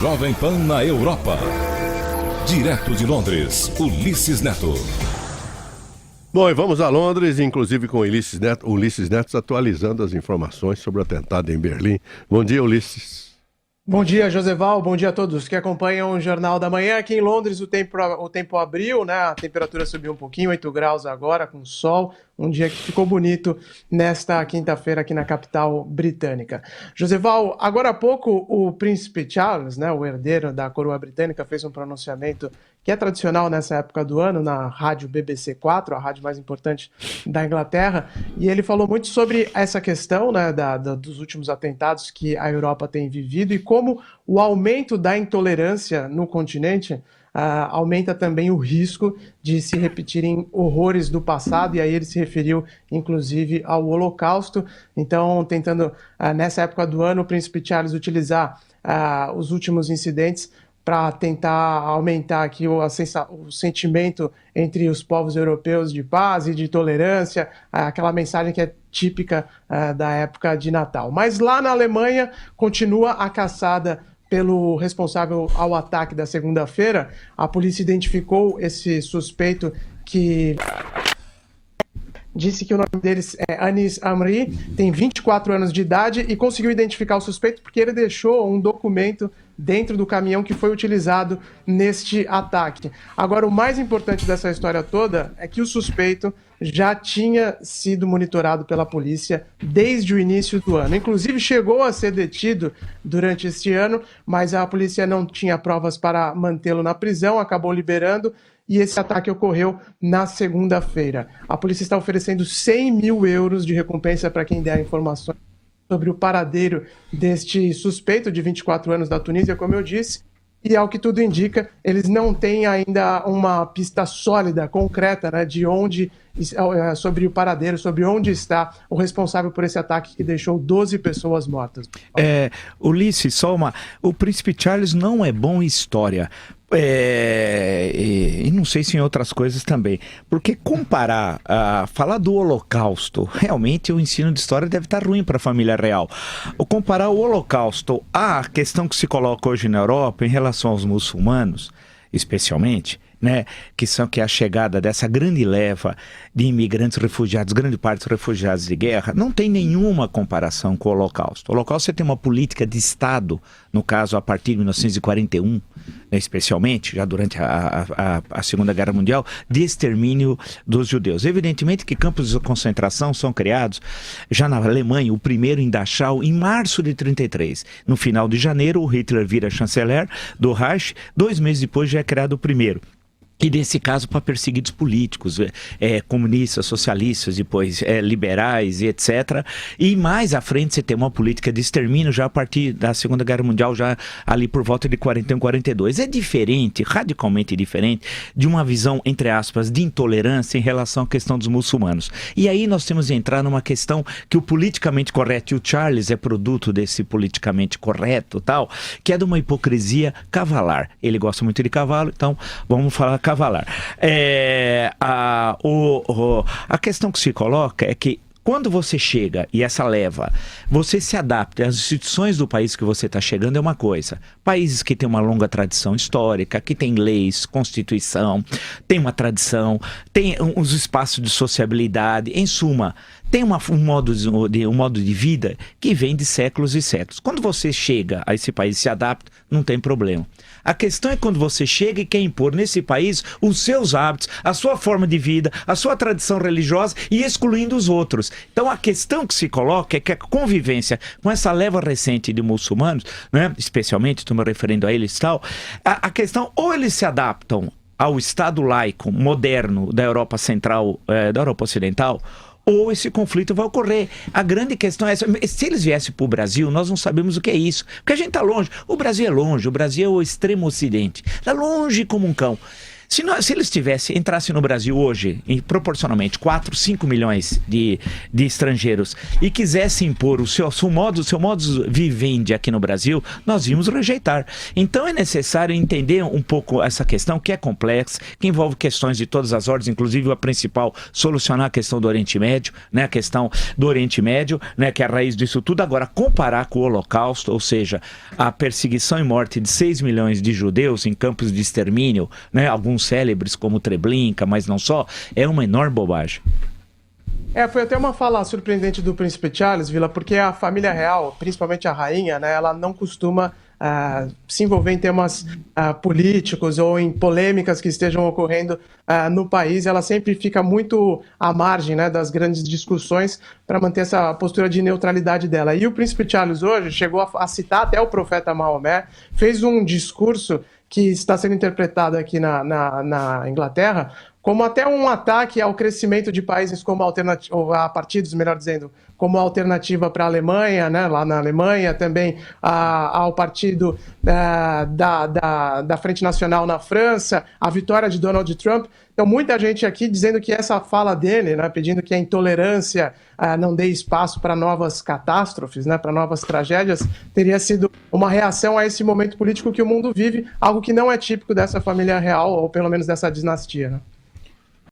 Jovem Pan na Europa. Direto de Londres, Ulisses Neto. Bom, e vamos a Londres, inclusive com Ulisses Neto atualizando as informações sobre o atentado em Berlim. Bom dia, Ulisses. Bom dia, Joseval. Bom dia a todos que acompanham o Jornal da Manhã. Aqui em Londres o tempo abriu, né? A temperatura subiu um pouquinho, 8 graus agora, com sol. Um dia que ficou bonito nesta quinta-feira aqui na capital britânica. Joseval, agora há pouco o príncipe Charles, né, o herdeiro da coroa britânica, fez um pronunciamento que é tradicional nessa época do ano, na rádio BBC 4, a rádio mais importante da Inglaterra, e ele falou muito sobre essa questão, né, dos últimos atentados que a Europa tem vivido e como o aumento da intolerância no continente aumenta também o risco de se repetirem horrores do passado, e aí ele se referiu, inclusive, ao Holocausto. Então, tentando, nessa época do ano, o príncipe Charles utilizar os últimos incidentes para tentar aumentar aqui o sentimento entre os povos europeus de paz e de tolerância, aquela mensagem que é típica da época de Natal. Mas lá na Alemanha continua a caçada pelo responsável ao ataque da segunda-feira. A polícia identificou esse suspeito que disse que o nome deles é Anis Amri, tem 24 anos de idade e conseguiu identificar o suspeito porque ele deixou um documento dentro do caminhão que foi utilizado neste ataque. Agora, o mais importante dessa história toda é que o suspeito já tinha sido monitorado pela polícia desde o início do ano. Inclusive, chegou a ser detido durante este ano, mas a polícia não tinha provas para mantê-lo na prisão, acabou liberando, e esse ataque ocorreu na segunda-feira. A polícia está oferecendo 100 mil euros de recompensa para quem der informações sobre o paradeiro deste suspeito de 24 anos da Tunísia, como eu disse, e ao que tudo indica, eles não têm ainda uma pista sólida, concreta, né, de onde, sobre o paradeiro, sobre onde está o responsável por esse ataque que deixou 12 pessoas mortas. Ulisses, o príncipe Charles não é bom em história. E não sei se em outras coisas também, porque falar do Holocausto, realmente o ensino de história deve estar ruim para a família real. Comparar o Holocausto à questão que se coloca hoje na Europa em relação aos muçulmanos, especialmente, né, que é a chegada dessa grande leva de imigrantes refugiados, grande parte refugiados de guerra, não tem nenhuma comparação com o Holocausto. O Holocausto, você tem uma política de Estado, no caso a partir de 1941, né, especialmente, já durante a Segunda Guerra Mundial, de extermínio dos judeus. Evidentemente que campos de concentração são criados já na Alemanha, o primeiro em Dachau, em março de 1933. No final de janeiro, o Hitler vira chanceler do Reich, 2 meses depois já é criado o primeiro. E nesse caso para perseguidos políticos, comunistas, socialistas, depois liberais e etc. E mais à frente você tem uma política de extermínio já a partir da Segunda Guerra Mundial, já ali por volta de 41, 42. É diferente, radicalmente diferente, de uma visão, entre aspas, de intolerância em relação à questão dos muçulmanos. E aí nós temos de entrar numa questão que o politicamente correto, e o Charles é produto desse politicamente correto, tal, que é de uma hipocrisia cavalar. Ele gosta muito de cavalo, então vamos falar cavalar. A questão que se coloca é que quando você chega e essa leva, você se adapta às instituições do país que você está chegando é uma coisa. Países que têm uma longa tradição histórica, que têm leis, constituição, tem uma tradição, tem uns espaços de sociabilidade, em suma, tem um modo de vida que vem de séculos e séculos. Quando você chega a esse país e se adapta, não tem problema. A questão é quando você chega e quer impor nesse país os seus hábitos, a sua forma de vida, a sua tradição religiosa e excluindo os outros. Então a questão que se coloca é que a convivência com essa leva recente de muçulmanos, né, especialmente, estou me referindo a eles e tal, a questão, ou eles se adaptam ao Estado laico moderno da Europa Central, da Europa Ocidental, ou esse conflito vai ocorrer. A grande questão é essa. Se eles viessem para o Brasil, nós não sabemos o que é isso. Porque a gente está longe. O Brasil é longe. O Brasil é o extremo ocidente. Está longe como um cão. Se eles entrassem no Brasil hoje, proporcionalmente 4, 5 milhões de estrangeiros, e quisessem impor o seu modus vivendi aqui no Brasil, nós íamos rejeitar. Então é necessário entender um pouco essa questão, que é complexa, que envolve questões de todas as ordens, inclusive a principal, solucionar a questão do Oriente Médio, né, a questão do Oriente Médio, né, que é a raiz disso tudo. Agora, comparar com o Holocausto, ou seja, a perseguição e morte de 6 milhões de judeus em campos de extermínio, né, alguns célebres como Treblinka, mas não só, é uma enorme bobagem. Foi até uma fala surpreendente do Príncipe Charles, Vila, porque a família real, principalmente a rainha, né, ela não costuma se envolver em temas políticos ou em polêmicas que estejam ocorrendo no país. Ela sempre fica muito à margem, né, das grandes discussões para manter essa postura de neutralidade dela. E o Príncipe Charles hoje chegou a citar até o profeta Maomé, fez um discurso que está sendo interpretado aqui na Inglaterra como até um ataque ao crescimento de países como a partidos, melhor dizendo, como alternativa para a Alemanha, né, lá na Alemanha, também ao partido da Frente Nacional na França, a vitória de Donald Trump. Então, muita gente aqui dizendo que essa fala dele, né, pedindo que a intolerância não dê espaço para novas catástrofes, né, para novas tragédias, teria sido uma reação a esse momento político que o mundo vive, algo que não é típico dessa família real, ou pelo menos dessa dinastia, né?